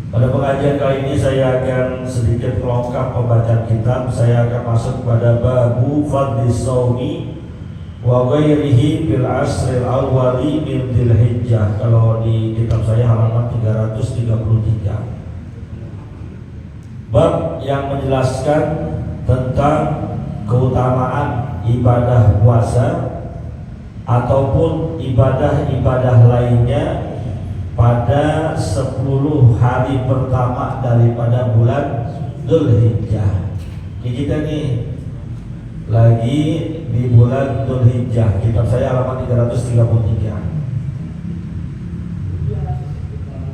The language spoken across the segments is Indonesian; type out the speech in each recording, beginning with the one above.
Pada pengajian kali ini saya akan sedikit melengkap pembacaan kitab. Saya akan masuk pada babu fadlis shaumi wa ghairihi fil asril awwali min dzulhijjah. Kalau di kitab saya halaman 333. Bab yang menjelaskan tentang keutamaan ibadah puasa ataupun ibadah-ibadah lainnya pada 10 hari pertama daripada bulan Dzulhijjah. Ini kita nih lagi di bulan Dzulhijjah. Kitab saya halaman 333.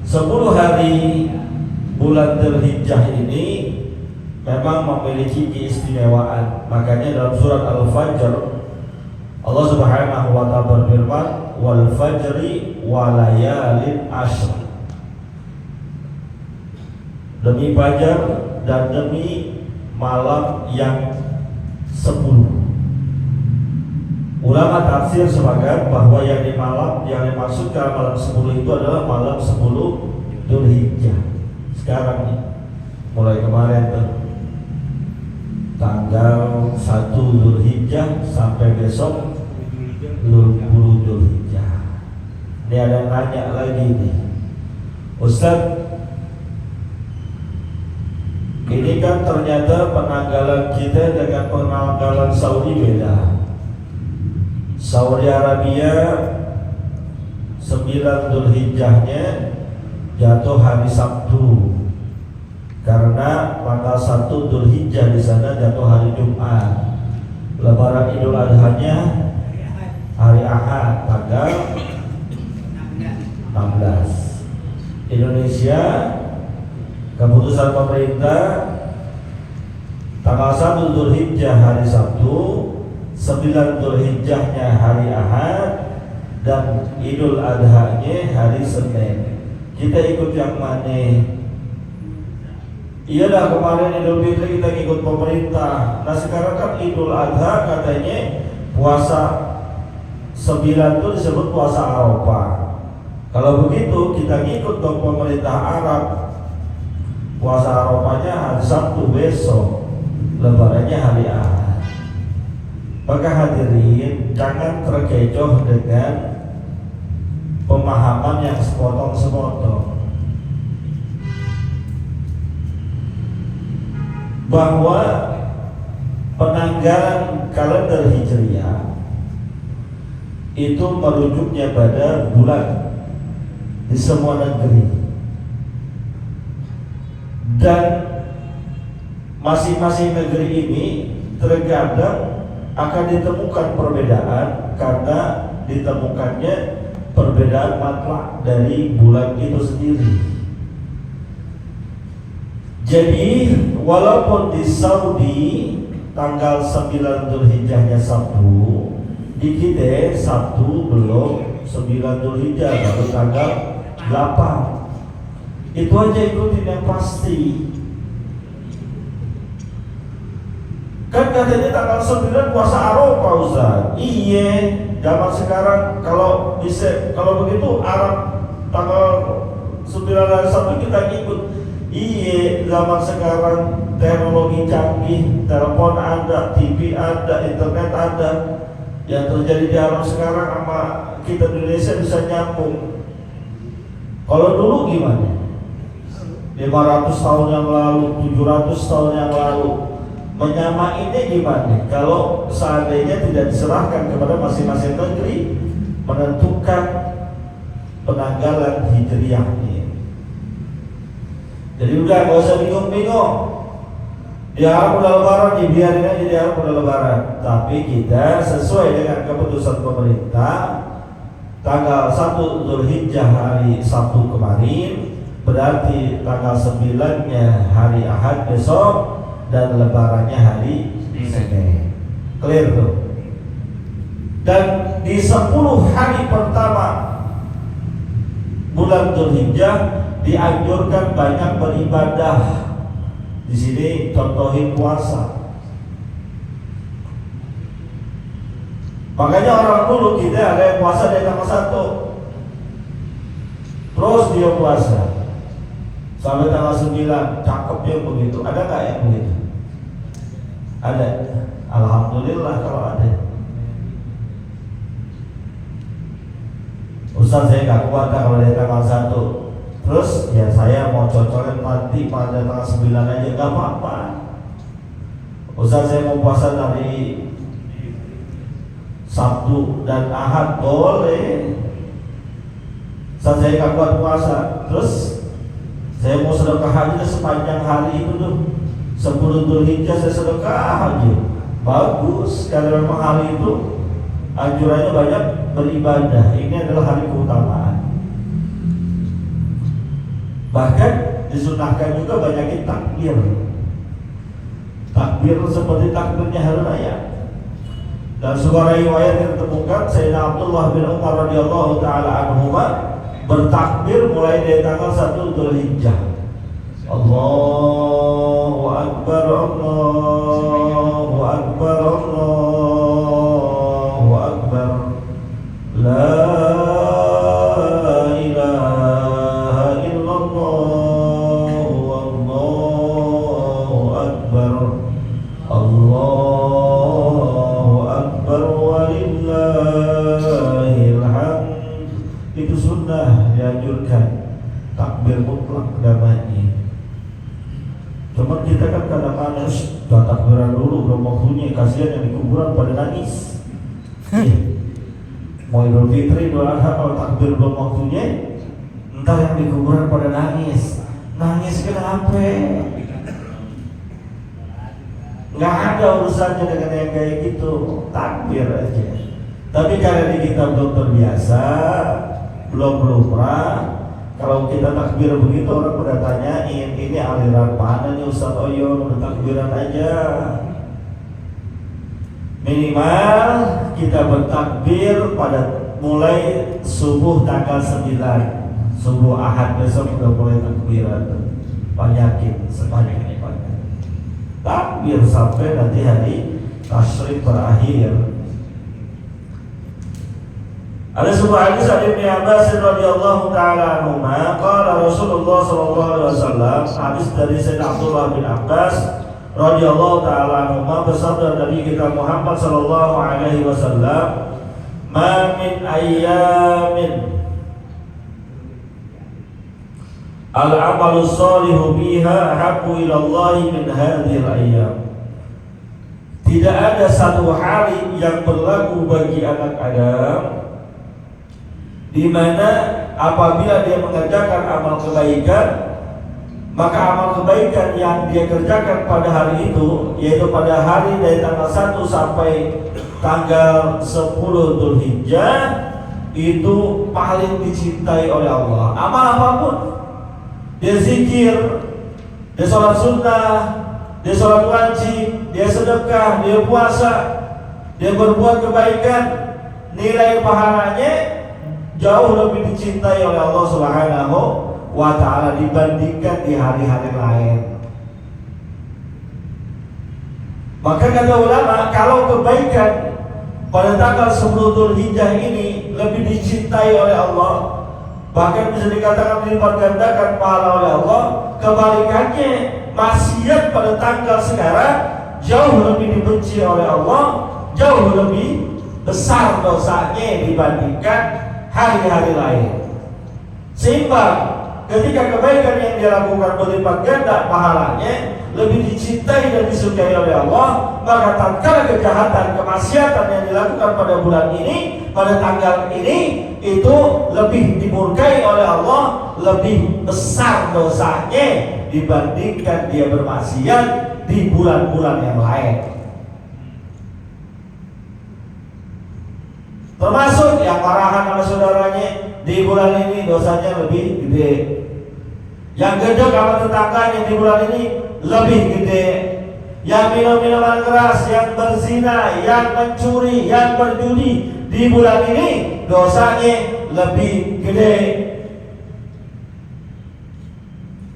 10 hari bulan Dzulhijjah ini memang memiliki keistimewaan. Makanya dalam surat Al-Fajr Allah Subhanahu wa ta'ala berfirman, wal fajri wa layalin ashr. Demi fajar dan demi malam yang 10. Ulama tafsir sepakat bahwa yang dimaksudkan malam 10 itu adalah malam 10 Dzulhijjah. Sekarang nih, mulai kemarin tuh tanggal 1 Dzulhijjah sampai besok 20 Dzulhijjah. Ini ada yang nanya lagi nih, Ustaz, ini kan ternyata penanggalan kita dengan penanggalan Saudi beda. Saudi Arabia 9 Dzulhijjahnya jatuh hari Sabtu, karena tanggal 1 Dzulhijjah di sana jatuh hari Jumat. Lebaran Idul Adha-nya hari Ahad tanggal 16. Indonesia keputusan pemerintah tanggal 1 Dzulhijjah hari Sabtu, 9 Dzulhijjahnya hari Ahad, dan Idul Adha-nya hari Senin. Kita ikut yang mana? Iyalah, kemarin Idul Fitri kita ikut pemerintah. Nah sekarang kan Idul Adha katanya puasa 9 itu disebut puasa Arafah. Kalau begitu kita ngikut dong pemerintah Arab. Puasa Arafahnya hari Sabtu besok, lebarannya hari Ahad. Maka hadirin, jangan terkecoh dengan pemahaman yang sepotong-sepotong bahwa penanggalan kalender Hijriah itu merujuknya pada bulan di semua negeri, dan masing-masing negeri ini terkadang akan ditemukan perbedaan karena ditemukannya perbedaan matlak dari bulan itu sendiri. Jadi walaupun di Saudi tanggal 9 Dzulhijjahnya Sabtu, di kita Sabtu belum 9 Dzulhijjah, baru tanggal 8. Itu aja ikutin yang pasti. Kan katanya tanggal 9 puasa Arafah, Ustaz. Iya, zaman sekarang kalau begitu Arab tanggal 9 hari Sabtu kita ikut. Iya, zaman sekarang teknologi canggih, telepon ada, TV ada, internet ada. Yang terjadi di Arab sekarang sama kita di Indonesia bisa nyambung. Kalau dulu gimana? 500 tahun yang lalu, 700 tahun yang lalu, menyamainya gimana? Kalau seandainya tidak diserahkan kepada masing-masing negeri menentukan penanggalan Hijriahnya. Jadi udah gak usah bingung-bingung. Di Arab udah lebaran, dibiarin aja di Arab udah lebaran. Tapi kita sesuai dengan keputusan pemerintah, tanggal 1 Dzulhijjah hari Sabtu kemarin, berarti tanggal 9-nya hari Ahad besok, dan lebarannya hari Senin. Clear tuh. Dan di 10 hari pertama bulan Dzulhijjah dianjurkan banyak beribadah. Di sini contohin puasa. Makanya orang dulu kita ada yang puasa dari tanggal 1, terus dia puasa sampai tanggal 9, cakepnya begitu. Ada nggak yang begitu? Ada. Alhamdulillah kalau ada. Ustaz, saya nggak kuat kalau dari tanggal 1. Terus ya saya mau cocokin nanti pada tanggal 9 aja, nggak apa-apa. Ustaz, saya mau puasa dari Sabtu dan Ahad, boleh. Ustaz, saya nggak kuat puasa. Terus saya mau sedekah haji sepanjang hari itu tuh 10 Dzulhijjah saya sedekah haji. Bagus, karena memang hari itu anjurannya banyak beribadah. Ini adalah hari keutamaan. Bahkan disunahkan juga banyakin takbir. Takbir seperti takbirnya hari raya. Dan sebuah riwayat yang ditemukan Sayyidina Abdullah bin Umar radhiyallahu taala anhuma bertakbir mulai dari tanggal 1 Dzulhijjah. Allahu Akbar, Allahu Akbar, Allahu Akbar, la ilaha illallah, Allahu Akbar, Allahu Akbar, walillahil hamd. Itu sunnah, dianjurkan takbir mutlak damai. Cuma kita kan kadang-kadang sudah takbiran dulu belum waktunya, kasihan yang di kuburan pada nangis. Mau Idul Fitri, Idul Adha kalau takbir belum waktunya, entar yang di kuburan pada nangis. Nangis kenapa? Nggak ada urusannya dengan yang kayak gitu, takbir aja. Tapi karena kita belum terbiasa, belum lumrah. Kalau kita takbir begitu orang pada tanyain, ini aliran mana nih Ustaz Oyon, udah takbiran aja. Minimal kita bertakbir pada mulai subuh tanggal 9, subuh Ahad besok udah mulai takbiran. Banyakin sebanyak-banyaknya takbir sampai nanti hari tasyrik berakhir. Ada sebuah hadis dari Ibnu Abbas radhiyallahu taala anhuma, qala Rasulullah sallallahu alaihi wasallam, hadis dari Sayyidina Abdullah bin Abbas radhiyallahu taala anhuma, bersabda Nabi kita Muhammad sallallahu alaihi wasallam, "Ma min ayyamin al-amalu shalihu biha habbu ila Allah min hadhil ayyam." Tidak ada satu hari yang berlaku bagi anak Adam di mana apabila dia mengerjakan amal kebaikan, maka amal kebaikan yang dia kerjakan pada hari itu, yaitu pada hari dari tanggal 1 sampai tanggal 10 Dzulhijjah, itu paling dicintai oleh Allah. Amal apapun, dia zikir, dia sholat sunnah, dia sholat wajib, dia sedekah, dia puasa, dia berbuat kebaikan, nilai pahalanya jauh lebih dicintai oleh Allah Subhanahu wa ta'ala dibandingkan di hari-hari lain. Maka kata ulama, kalau kebaikan pada tanggal 10 Dzulhijjah ini lebih dicintai oleh Allah, bahkan bisa dikatakan dilipat gandakan pahala oleh Allah, kebalikannya maksiat pada tanggal sekarang jauh lebih dibenci oleh Allah, jauh lebih besar dosanya dibandingkan hari-hari lain. Seimbang, ketika kebaikan yang dia lakukan berlipat ganda pahalanya, lebih dicintai dan disukai oleh Allah, maka tatkala kejahatan, kemaksiatan yang dilakukan pada bulan ini, pada tanggal ini, itu lebih dimurkai oleh Allah, lebih besar dosanya dibandingkan dia bermaksiat di bulan-bulan yang lain. Termasuk yang marahan sama saudaranya di bulan ini dosanya lebih gede. Yang gedek sama tetangganya di bulan ini lebih gede. Yang minum minuman keras, yang berzina, yang mencuri, yang berjudi di bulan ini dosanya lebih gede.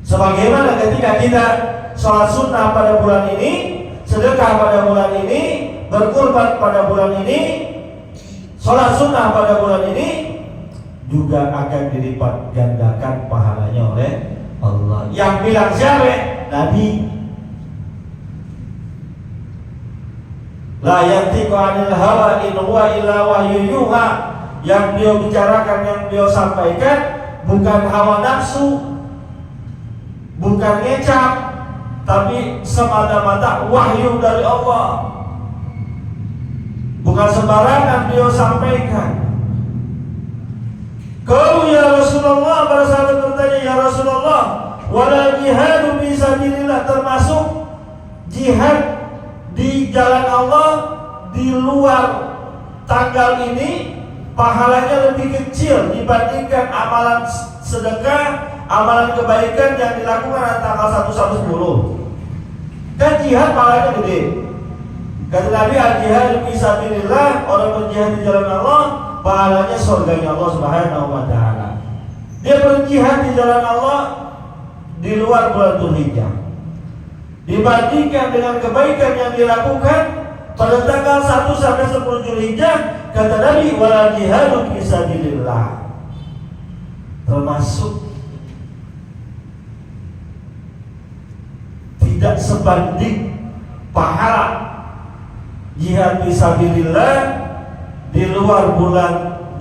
Sebagaimana ketika kita sholat sunnah pada bulan ini, sedekah pada bulan ini, berkurban pada bulan ini, sholat sunnah pada bulan ini juga akan dilipat gandakan pahalanya oleh Allah. Yang bilang siapa? Nabi. La yantiqu 'anil hawa in huwa illa wahyu yuha. Yang beliau bicarakan, yang beliau sampaikan bukan hawa nafsu, bukan ngecap, tapi semata-mata wahyu dari Allah. Bukan sembarangan beliau sampaikan. Kalau ya Rasulullah, para sahabat bertanya, ya Rasulullah, wala jihadu fi sabilillah, termasuk jihad di jalan Allah di luar tanggal ini pahalanya lebih kecil dibandingkan amalan sedekah, amalan kebaikan yang dilakukan pada tanggal 1 sampai 10. Kan jihad pahalanya gede. Kata Nabi, al-jihad fi sabilillah, orang berjihad di jalan Allah pahalanya surganya Allah Subhanahu wa taala. Dia berjihad di jalan Allah di luar bulan Dzulhijjah, dibandingkan dengan kebaikan yang dilakukan pada tanggal 1 sampai 10 Dzulhijjah. Kata Nabi, wala jihadu fi sabilillah, termasuk tidak sebanding pahala jihad fi sabilillah di luar bulan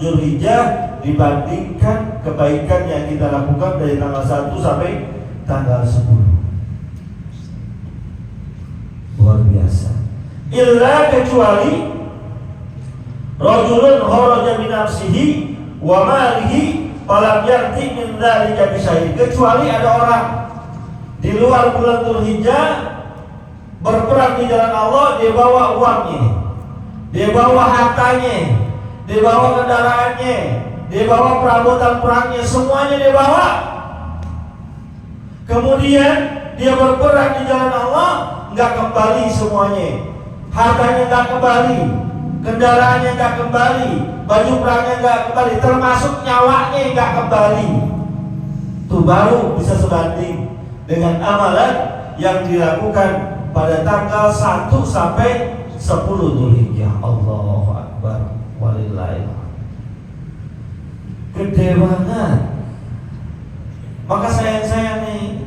Dzulhijjah dibandingkan kebaikan yang kita lakukan dari tanggal 1 sampai tanggal 10. Luar biasa. Illa kecuali rajulun kharaja min nafsihi wa malihi falam yarti min dzalika bisyai. Kecuali ada orang di luar bulan Dzulhijjah berperang di jalan Allah, dia bawa uangnya, dia bawa hartanya, dia bawa kendaraannya, dia bawa perabotan perangnya, semuanya dia bawa. Kemudian dia berperang di jalan Allah, nggak kembali semuanya, hartanya nggak kembali, kendaraannya nggak kembali, baju perangnya nggak kembali, termasuk nyawanya nggak kembali. Itu baru bisa sebanding dengan amalan yang dilakukan pada tanggal 1 sampai 10 Dzulhijjah. Allahu Akbar walillahil hamd. Gede banget. Maka sayang nih,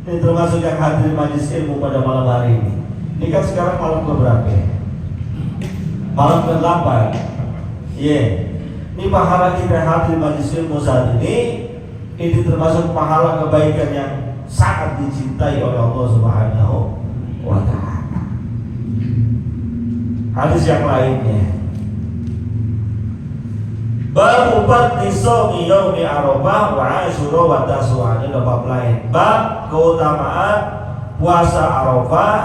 ini termasuk yang hadir majelis ilmu pada malam hari ini. Ini kan sekarang malam keberapa? Malam ke-8. Iya. Ini pahala kita hadir majelis ilmu saat ini termasuk pahala kebaikan yang sangat dicintai oleh Allah Subhanahu wa ta'ala. Hadis yang lainnya, bab fadli shaumi yaumi Arafah wa Asyura wa Tasu'a. Ini bab lain, bab keutamaan puasa Arafah,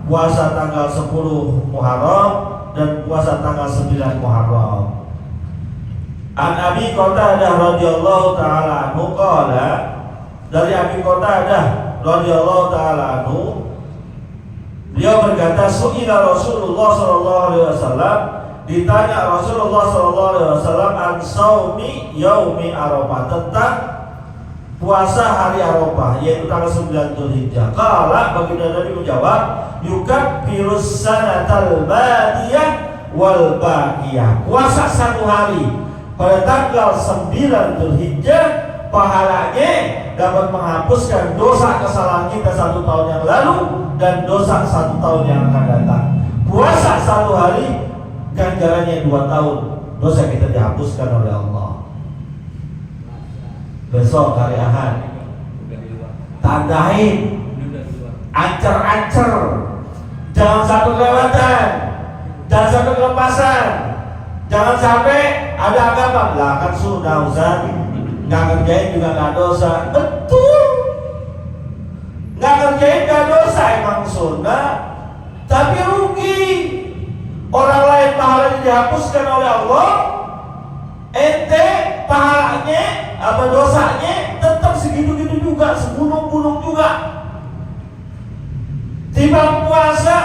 puasa tanggal 10 Muharram dan puasa tanggal 9 Muharram. An Abi Qatadah radhiyallahu taala anhu qala, dari Abi Qatadah radhiyallahu taala anhu, beliau berkata, su'ila Rasulullah sallallahu alaihi wasallam, ditanya Rasulullah sallallahu alaihi wasallam an shaumi yaumi Arafah, tentang puasa hari Arafah, yaitu tanggal 9 Dzulhijjah. Qala, baginda Nabi menjawab, yukaffirus sanatal madiyah wal baqiyah. Puasa satu hari pada tanggal 9 Dzulhijjah pahalanya dapat menghapuskan dosa kesalahan kita 1 tahun yang lalu dan dosa 1 tahun yang akan datang. Puasa 1 hari ganjarannya 2 tahun, dosa kita dihapuskan oleh Allah. Besok hari Ahad, tandain, ancer-ancer, jangan satu kelewatan, jangan satu kelepasan. Jangan sampai ada anggapan, lah kan sunnah Ustaz, nggak kerjain juga nggak dosa. Betul, nggak kerjain nggak dosa, emang sunnah, tapi rugi. Orang lain pahalanya dihapuskan oleh Allah, ente pahalanya apa dosanya tetap segitu-gitu juga, segunung-gunung juga. Timbang puasa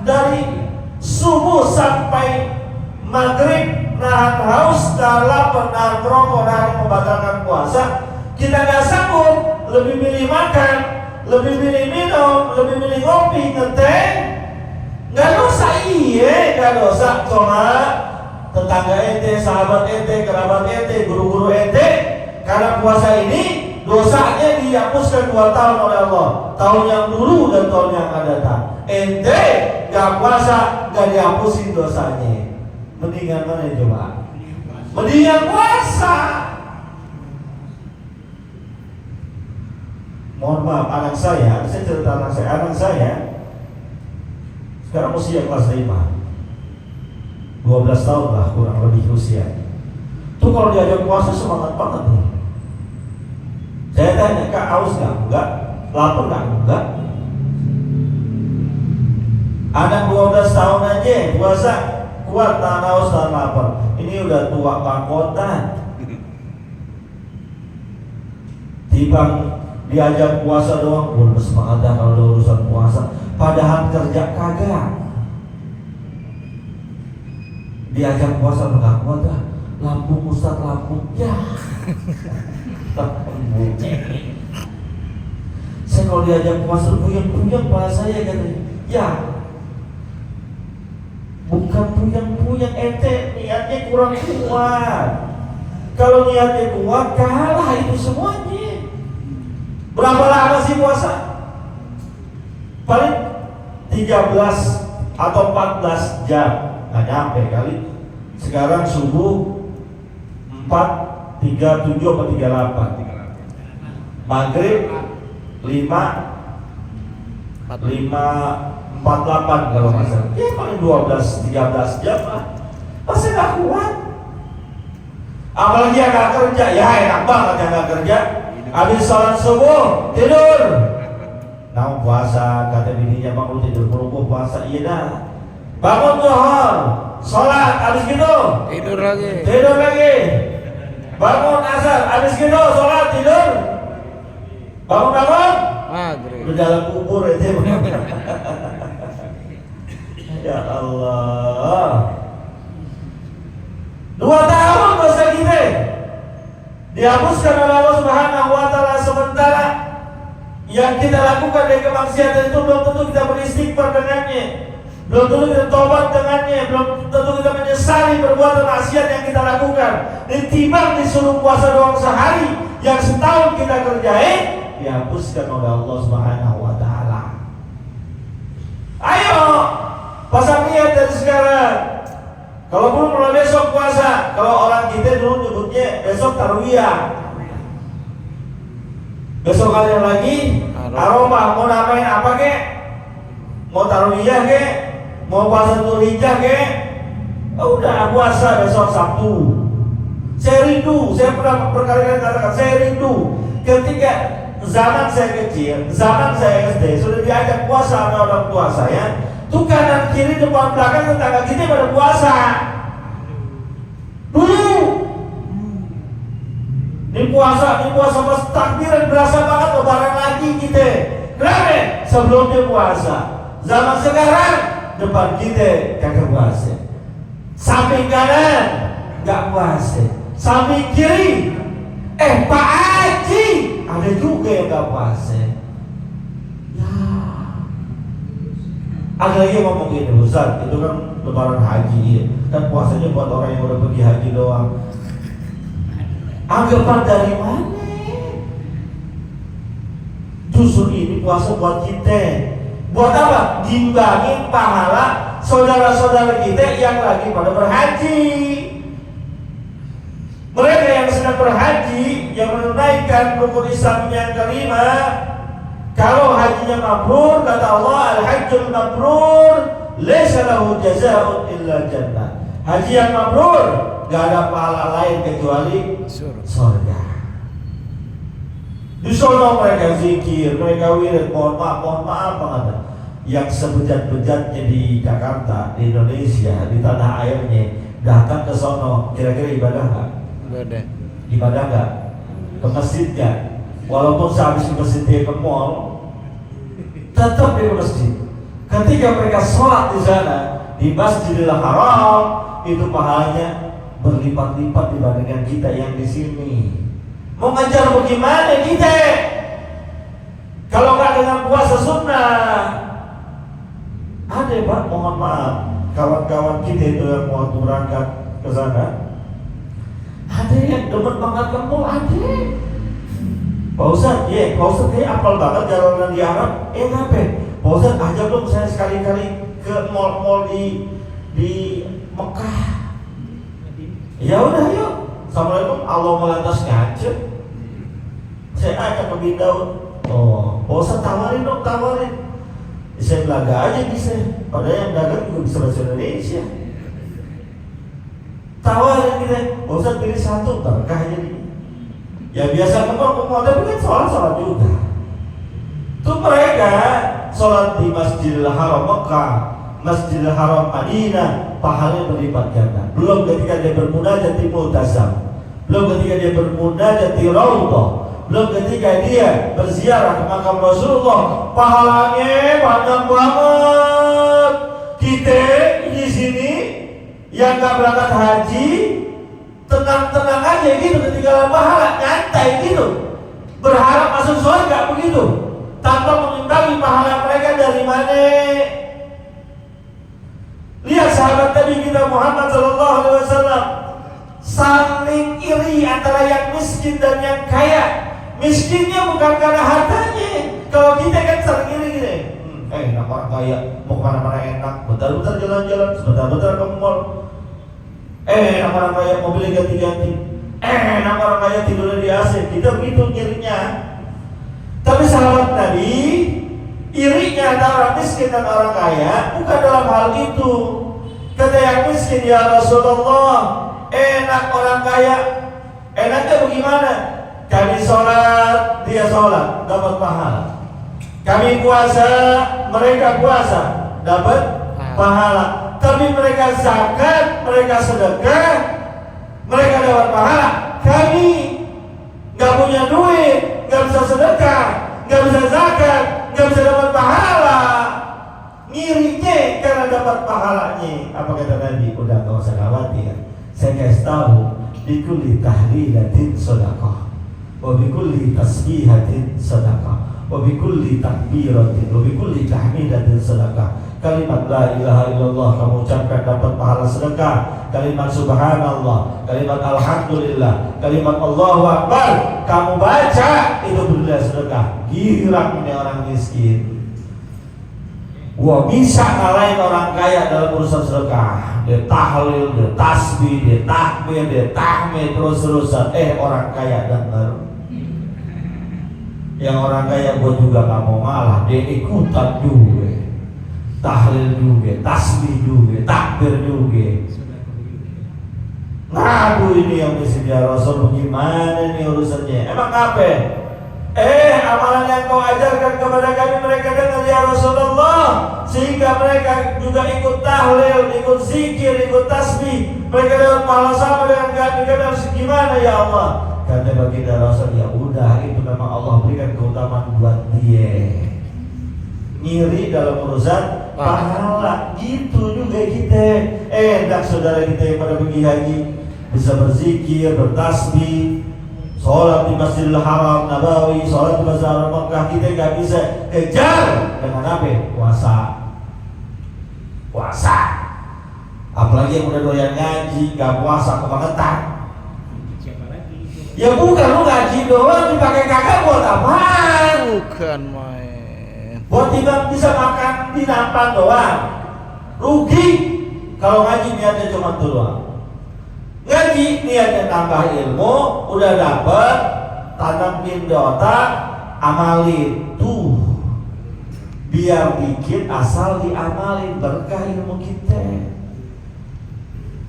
dari subuh sampai maghrib, nahan haus, lapar, nahan rokok, nahan membatalkan puasa, kita nggak sanggup, lebih milih makan, lebih milih minum, lebih milih ngopi, ngeteh, nggak dosa. Iya, nggak dosa. Cuma tetangga ente, sahabat ente, kerabat ente, guru-guru ente, karena puasa ini dosanya dihapuskan 2 tahun oleh Allah, tahun yang dulu dan tahun yang akan datang. Ente gak puasa gak dihapusin dosanya, mendingan mana coba? Mendingan puasa. Mohon maaf, anak saya cerita anak saya sekarang usia kelas 5, 12 tahun lah kurang lebih usia. Tuh kalau diajak puasa semangat banget nih. Saya tanya, Kak, haus nggak? Enggak. Lapar nggak? Enggak. Anak 12 tahun aja puasa kuat, tahan haus, tahan lapar. Ini udah tua bangkotan. Timbang diajak puasa doang, belum semangat dah kalau urusan puasa. Padahal kerja kagak. Diajak puasa nggak kuat dah. Lambung Ustaz, lambung ya. Saya kalau diajak puasa puyeng-puyeng kepala saya katanya. Ya, bukan puyeng-puyeng, ente niatnya kurang kuat. Kalau niatnya kuat kalah itu semuanya. Berapa lama sih puasa? Paling 13 atau 14 jam, nggak nyampe kali. Sekarang subuh 4:37 atau 38. Maghrib 5:48 kalau nggak salah. Ya paling 12-13 jam lah. Pasti nggak kuat. Apalagi yang nggak kerja, ya enak banget yang nggak kerja. Habis sholat subuh tidur. Nah puasa, kata bininya, bangun tidur mulu puasa. Iya dah. Bangun zuhur, sholat, habis gitu tidur lagi. Bangun asar, habis gitu sholat, tidur. Bangun maghrib. Di dalam kubur itu. Ya Allah. 2 tahun dosa kita dihapuskan oleh Allah Subhanahu wa Ta'ala, sementara yang kita lakukan dari kemaksiatan itu belum tentu kita beristighfar dengannya, belum tentu kita tobat dengannya, belum tentu kita menyesali perbuatan maksiat yang kita lakukan. Ditimbang disuruh puasa doang sehari yang setahun kita kerjain, dihapuskan oleh Allah Subhanahu wa Ta'ala. Ayo pasang niat dari sekarang. Kalau belum mulai besok puasa, kalau orang kita dulu nyebutnya besok tarwiyah. Besok kalian lagi Arafah, mau namain apa kek? Mau tarwiyah kek? Mau puasa Dzulhijjah kek? Udah puasa besok Sabtu. Saya rindu, saya pernah berkali-kali katakan, saya rindu ketika zaman saya kecil, zaman saya SD sudah diajak puasa sama orang tua saya. Tuh kanan kiri depan belakang tetangga kita pada puasa. Dulu ini puasa pas takbiran berasa banget lebaran lagi kita. Kenapa? Sebelumnya puasa. Zaman sekarang depan kita kagak puasa. Samping kanan nggak puasa. Samping kiri Pak Haji ada juga yang nggak puasa. Ada lagi ngomong gini, Ustaz, itu kan lebaran haji, kan puasanya buat orang yang udah pergi haji doang. Anggapan dari mana? Justru ini puasa buat kita. Buat apa? Dimbangin pahala saudara-saudara kita yang lagi pada berhaji. Mereka yang sedang berhaji, yang menunaikan rukun Islam yang kelima, kalau hajinya mabrur, kata Allah, al-hajjul mabrur laisa lahu jazaa'un illa jannah. Haji yang mabrur gak ada pahala lain kecuali surga. Di sono mereka zikir, mereka wirid, mohon maaf banget. Yang sebejat-bejatnya di Jakarta, di Indonesia, di tanah airnya, datang ke sono, kira-kira ibadah nggak? Ibadah nggak? Ke masjid nggak? Walaupun sehabis ke masjid dia ke mall, tetap di masjid. Ketika mereka sholat di sana, di Masjidil Haram, itu pahalanya berlipat-lipat dibandingkan kita yang di sini. Mau ngajar bagaimana kita? Kalau nggak dengan puasa sunnah. Ada Pak, mohon maaf, kawan-kawan kita itu yang mau berangkat ke sana, ada yang demen banget ke mall, ada. Pak Ustadz, Pak Ustadz kayak apal banget jalanan di Arab. Ngapain? Pak Ustadz ajak dong saya sekali-kali ke mall-mall di Mekah. Ya udah yuk. Assalamualaikum. Allah melantas ngajak. Saya ajak ke Bindaun. Oh, Pak Ustadz tawarin dong, tawarin. Saya belaga aja bisa. Padahal yang dagang juga bisa bahasa Indonesia. Tawarin kita, Pak Ustadz pilih satu, berkah jadi. Ya biasa kemau tapi kan sholat juga. Tuh mereka sholat di Masjidil Haram Mekah, Masjidil Haram Madinah, pahalanya berlipat ganda. Belum ketika dia bermunajat di Multazam, belum ketika dia bermunajat di Raudhah, belum ketika dia berziarah ke makam Rasulullah, pahalanya banyak banget. Kita di sini yang nggak berangkat haji tenang-tenang aja gitu ketinggalan pahala, nyantai gitu, berharap masuk surga begitu, tanpa mengimbangi pahala mereka dari mana. Lihat sahabat Nabi kita Muhammad SAW saling iri antara yang miskin dan yang kaya. Miskinnya bukan karena hartanya. Kalau kita kan saling iri gini, enak orang kaya, mau kemana-mana enak, bentar-bentar jalan-jalan, sebentar-bentar ke mall. Enak orang kaya mobilnya ganti-ganti. Enak orang kaya tidurnya di AC. Kita begitu irinya. Tapi sahabat Nabi, irinya antara orang miskin dan orang kaya bukan dalam hal itu. Kata yang miskin, ya Rasulullah, enak orang kaya. Enaknya bagaimana? Kami sholat, dia sholat, dapat pahala. Kami puasa, mereka puasa, dapat pahala. Tapi mereka zakat, mereka sedekah, mereka dapat pahala. Kami nggak punya duit, nggak bisa sedekah, nggak bisa zakat, nggak bisa dapat pahala. Ngirinya karena dapat pahalanya. Apa kata Nabi? Udah nggak usah khawatir. Saya kasih tahu, bikulli tahlilatin sedekah, wa bikulli tasbihatin sedekah, wa bikulli takbiratin, wa bikulli tahmidatin sedekah. Kalimat la ilaha illallah kamu ucapkan dapat pahala sedekah. Kalimat subhanallah, kalimat alhamdulillah, kalimat Allahu akbar kamu baca itu bernilai sedekah. Girang ini orang miskin. Gua bisa ngalahin orang kaya dalam urusan sedekah. Dia tahlil, dia tasbih, dia takbir, dia tahmid terus-terusan. Orang kaya dengar. Yang orang kaya gua juga gak mau ngalah, dia ikutan juga. Tahlil juga, tasbih juga, takbir juga. Ngadu ini yang mesti dia Rasul, bagaimana ini urusannya? Emang apa? Amalan yang kau ajarkan kepada kami mereka dengar ya Rasulullah, sehingga mereka juga ikut tahlil, ikut zikir, ikut tasbih. Mereka dapat pahala sama dengan kami. Kami harus gimana ya Allah? Kata baginda Rasul, ya udah itu memang Allah berikan keutamaan buat dia. Ngiri dalam urusan pahala, gitu juga kita. Enak saudara kita yang pada pergi haji bisa berzikir, bertasbih, sholat di Masjidil Haram Nabawi, sholat di Masjidil Haram Mekah. Kita nggak bisa kejar dengan apa? Puasa. Apalagi yang udah doyan ngaji, nggak puasa kebangetan. Ya bukan, lu ngaji doang dipakai kakak buat apaan? Bukan main. Buat tidak bisa makan di nampan doang. Rugi kalau ngaji niatnya cuma itu doang. Ngaji niatnya tambah ilmu, udah dapet, tanamin di otak, amalin tuh. Biar dikit asal diamalin, berkah ilmu kita.